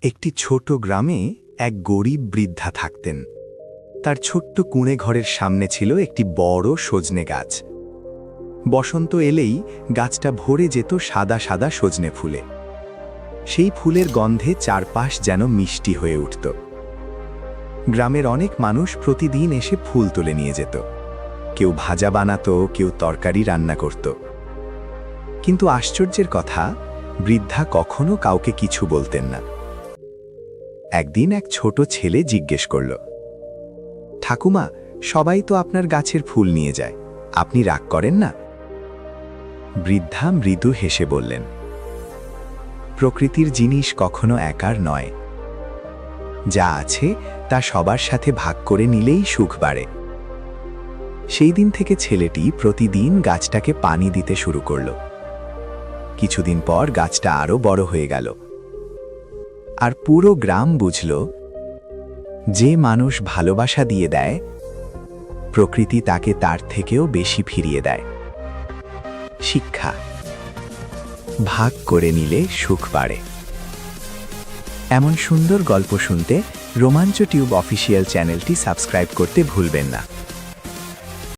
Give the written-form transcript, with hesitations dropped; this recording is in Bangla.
একটি ছোট গ্রামে এক গরিব বৃদ্ধা থাকতেন। তার ছোট্ট কুঁড়ে ঘরের সামনে ছিল একটি বড় সজনে গাছ। বসন্ত এলেই গাছটা ভরে যেত সাদা সাদা সজনে ফুলে। সেই ফুলের গন্ধে চারপাশ যেন মিষ্টি হয়ে উঠত। গ্রামের অনেক মানুষ প্রতিদিন এসে ফুল তুলে নিয়ে যেত। কেউ ভাজা বানাতো, কেউ তরকারি রান্না করত। কিন্তু আশ্চর্যের কথা, বৃদ্ধা কখনো কাউকে কিছু বলতেন না। একদিন এক ছোট ছেলে জিজ্ঞেস করল, ঠাকুমা, সবাই তো আপনার গাছের ফুল নিয়ে যায়, আপনি রাগ করেন না? বৃদ্ধা মৃদু হেসে বললেন, প্রকৃতির জিনিস কখনো একার নয়। যা আছে তা সবার সাথে ভাগ করে নিলেই সুখ বাড়ে। সেই দিন থেকে ছেলেটি প্রতিদিন গাছটাকে পানি দিতে শুরু করল। কিছুদিন পর গাছটা আরো বড় হয়ে গেল। আর পুরো গ্রাম বুঝল, যে মানুষ ভালোবাসা দিয়ে দেয়, প্রকৃতি তাকে তার থেকেও বেশি ফিরিয়ে দেয়। শিক্ষা: ভাগ করে নিলে সুখ বাড়ে। এমন সুন্দর গল্প শুনতে রোমাঞ্চ টিউব অফিসিয়াল চ্যানেলটি সাবস্ক্রাইব করতে ভুলবেন না।